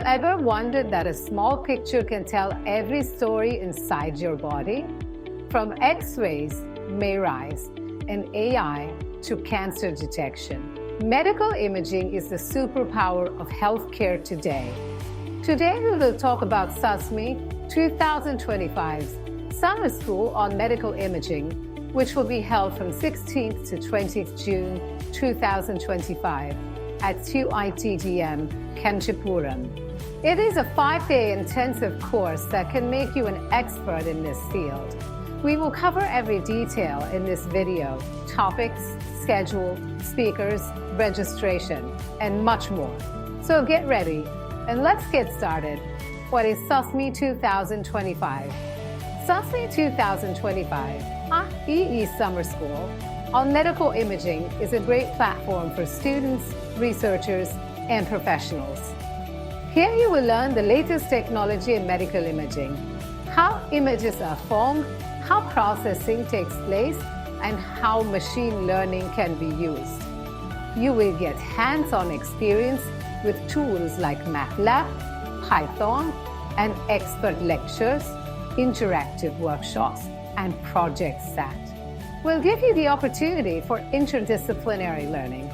ever wondered that a small picture can tell every story inside your body? From X-rays, MRIs, and AI to cancer detection, medical imaging is the superpower of healthcare today. Today we will talk about SuSMI 2025's Summer School on Medical Imaging, which will be held from 16th to 20th June 2025 at IIITDM, Kancheepuram. It is a 5-day intensive course that can make you an expert in this field. We will cover every detail in this video: topics, schedule, speakers, registration, and much more. So get ready and let's get started. What is SuSMI 2025? SuSMI 2025 IIIT Summer School on Medical Imaging is a great platform for students, researchers, and professionals. Here you will learn the latest technology in medical imaging, how images are formed, how processing takes place, and how machine learning can be used. You will get hands-on experience with tools like MATLAB, Python, and expert lectures, interactive workshops, and Project SAT. We'll give you the opportunity for interdisciplinary learning.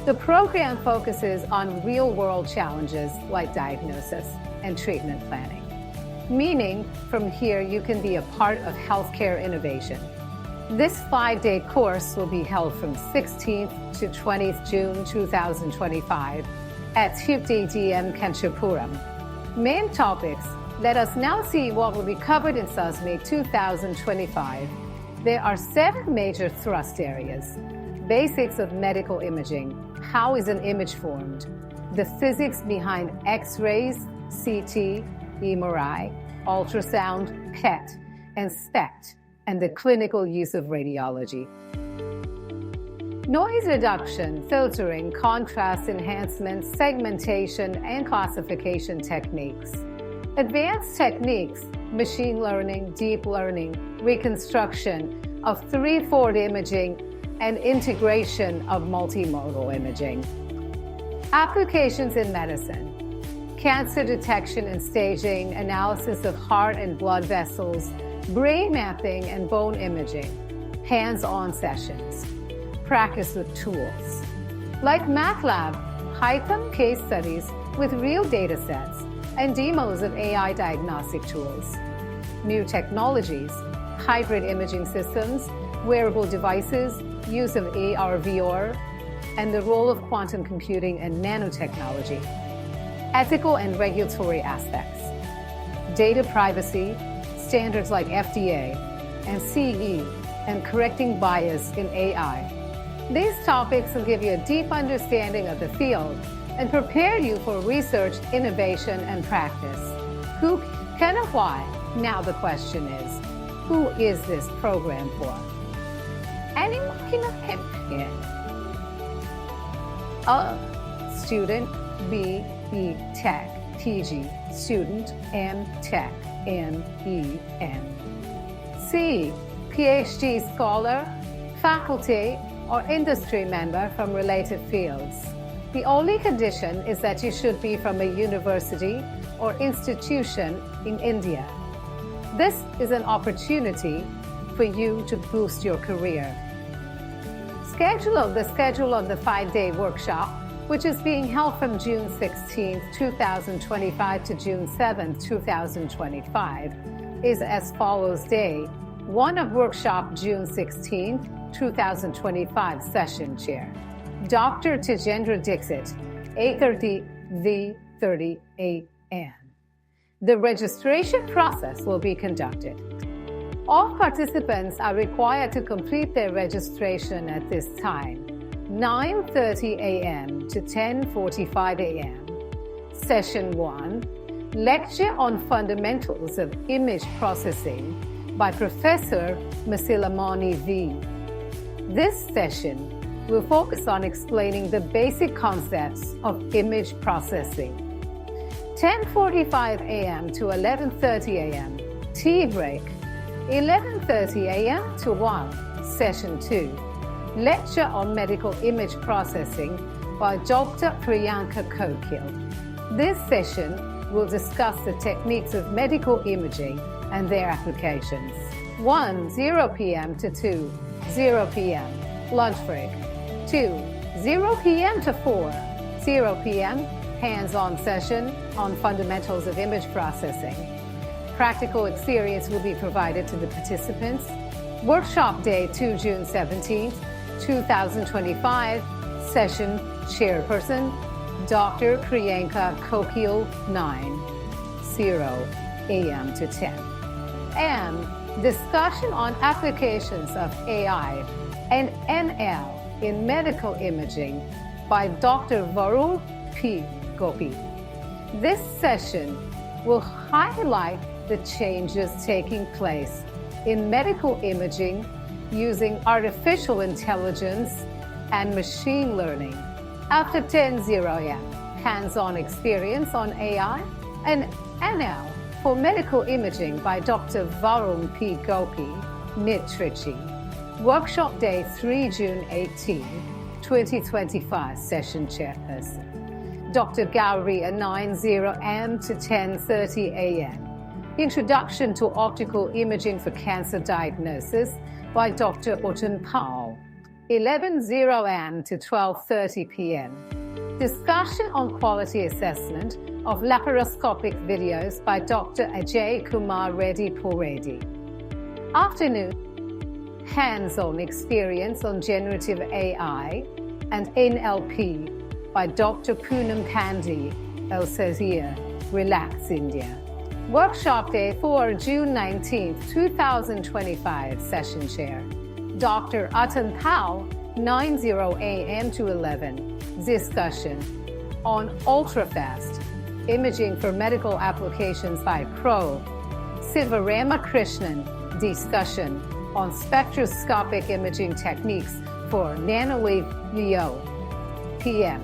The program focuses on real-world challenges like diagnosis and treatment planning, meaning from here you can be a part of healthcare innovation. This 5-day course will be held from 16th to 20th June 2025 at IIITDM Kancheepuram. Main topics. Let us now see what will be covered in SuSMI 2025. There are 7 major thrust areas: basics of medical imaging, how is an image formed, the physics behind X-rays, CT, MRI, ultrasound, PET, and SPECT, and the clinical use of radiology. Noise reduction, filtering, contrast enhancement, segmentation, and classification techniques. Advanced techniques, machine learning, deep learning, reconstruction of 3-4D imaging, and integration of multimodal imaging. Applications in medicine: cancer detection and staging, analysis of heart and blood vessels, brain mapping and bone imaging, hands-on sessions, practice with tools like MATLAB, Python case studies with real data sets, and demos of AI diagnostic tools. New technologies, hybrid imaging systems, wearable devices, use of AR/VR, and the role of quantum computing and nanotechnology. Ethical and regulatory aspects, data privacy, standards like FDA and CE, and correcting bias in AI. These topics will give you a deep understanding of the field and prepare you for research, innovation, and practice. Who can and why? Now the question is, who is this program for? Anyone can him in. A student, B, E, Tech, PG, student, M, Tech, MEN. C, PhD scholar, faculty, or industry member from related fields. The only condition is that you should be from a university or institution in India. This is an opportunity for you to boost your career. The schedule of the 5-day workshop, which is being held from June 16th, 2025 to June 7th, 2025, is as follows. Day 1 of workshop, June 16th, 2025, session chair, Dr. Tejendra Dixit, 8:30 V:30 a.m. The registration process will be conducted. All participants are required to complete their registration at this time, 9:30 a.m. to 10:45 a.m. Session 1, Lecture on Fundamentals of Image Processing by Professor Masilamani V. This session will focus on explaining the basic concepts of image processing. 10:45 a.m. to 11:30 a.m. Tea break. 11:30 a.m. to 1. Session 2. Lecture on Medical Image Processing by Dr. Priyanka Kokil. This session will discuss the techniques of medical imaging and their applications. 1. 0 p.m. to 2. 0 p.m. lunch break. 2. 0 p.m. to 4. 0 p.m. hands-on session on fundamentals of image processing. Practical experience will be provided to the participants. Workshop day 2 June 17, 2025. Session chairperson, Dr. Priyanka Kokil, 9:00 a.m. to 10. And discussion on applications of AI and NL in medical imaging by Dr. Varun P. Gopi. This session will highlight the changes taking place in medical imaging using artificial intelligence and machine learning. After 10:00 a.m., hands-on experience on AI and NL for medical imaging by Dr. Varun P. Gopi, Trichy. Workshop day 3 June 18, 2025, session chairperson. Dr. Gowria, 9:00 a.m. to 10:30 a.m. Introduction to Optical Imaging for Cancer Diagnosis by Dr. Uttam Pal, 11:00 a.m. to 12:30 p.m. Discussion on quality assessment of laparoscopic videos by Dr. Ajay Kumar Reddy Poredi. Afternoon, hands-on experience on generative AI and NLP by Dr. Poonam Pandey, Elsevier, Relax, India. Workshop day 4 June 19, 2025, session chair. Dr. Uttam Pal, 9:00 a.m. to 11. Discussion on ultrafast imaging for medical applications by Pro. Sivaramakrishnan. Discussion on spectroscopic imaging techniques for nanowave LEO. PM.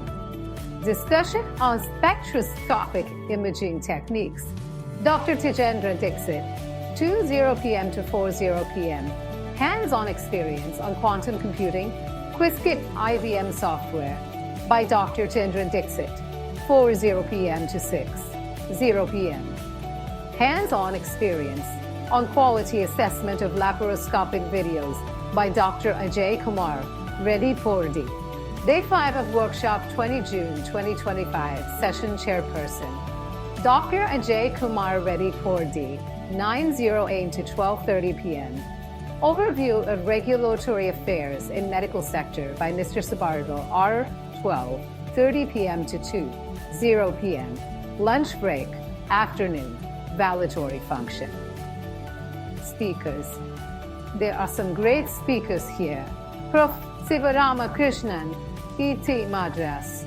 Discussion on spectroscopic imaging techniques. Dr. Tijendra Dixit, 2:00 p.m. to 4:00 p.m. Hands-on experience on quantum computing, Qiskit IBM software by Dr. Tijendra Dixit, 4:00 p.m. to 6:00 p.m. Hands-on experience on quality assessment of laparoscopic videos by Dr. Ajay Kumar Reddy Poredi. Day 5 of workshop 20 June 2025, session chairperson. Dr. Ajay Kumar Reddy Poredi, 9:00 a.m. to 12:30 p.m. Overview of regulatory affairs in medical sector by Mr. Sabardo, R. 12:30 p.m. to 2:00 p.m. Lunch break, afternoon, validatory function. Speakers. There are some great speakers here. Prof. Sivaramakrishnan, ET Madras.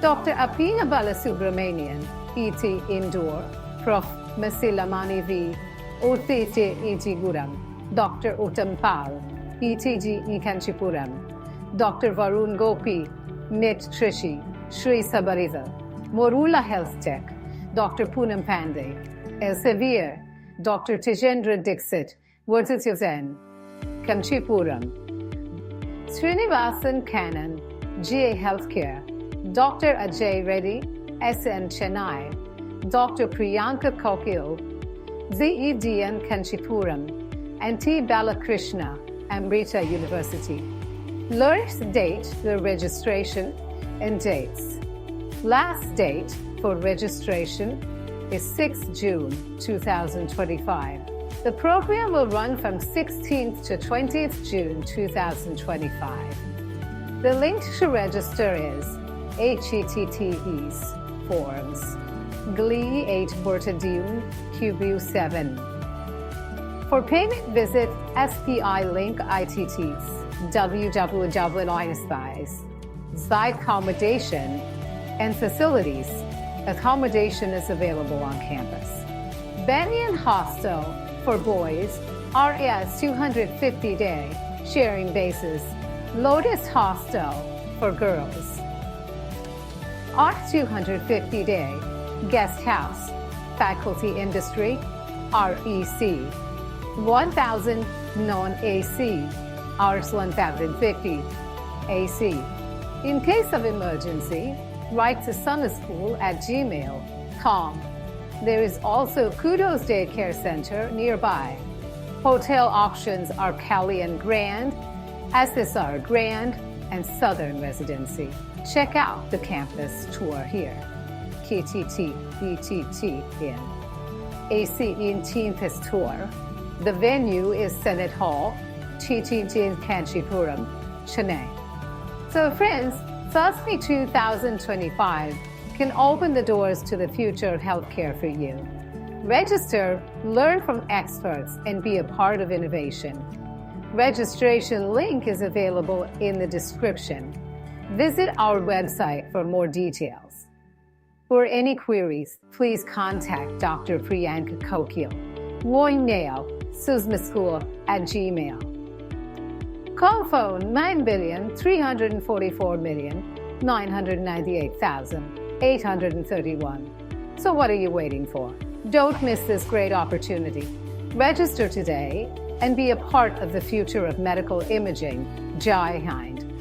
Dr. Apina Balasubramanian, ET Indore. Prof. Masilamani V, IIITDM. Dr. Uttam Pal, ETG Kancheepuram. Dr. Varun Gopi, Trichy, Sri Sabariza. Morula Health Tech, Dr. Poonam Pandey. Elsevier, Dr. Tijendra Dixit, Wortityozen, Kancheepuram. Srinivasan Kannan, GA Healthcare. Dr. Ajay Reddy, SN Chennai. Dr. Priyanka Kokil, ZEDN Kancheepuram, and T. Balakrishna, Amrita University. Last date for registration and dates. Last date for registration is 6 June 2025. The program will run from 16th to 20th June 2025. The link to register is https forms GLI 8 Bortadium QBU7. For payment, visit SPI link ITTs www.ISPIs. Site accommodation and facilities. Accommodation is available on campus. Banyan Hostel for boys, RAS 250-day sharing basis. Lotus Hostel for girls. R 250-day guest house, faculty industry, REC. 1,000 non-AC, Rs 1,050 AC. In case of emergency, write to sunaschool@gmail.com. There is also Kudos Daycare Center nearby. Hotel options are Cali and Grand, SSR Grand, and Southern Residency. Check out the campus tour here. KTTETTN. AC tour. The venue is Senate Hall, Kancheepuram, Chennai. So friends, SuSMI 2025 can open the doors to the future of healthcare for you. Register, learn from experts, and be a part of innovation. Registration link is available in the description. Visit our website for more details. For any queries, please contact Dr. Priyanka Kokil. Email susmischool@gmail. Call phone 9,344,998,831. So what are you waiting for? Don't miss this great opportunity. Register today and be a part of the future of medical imaging. Jai Hind.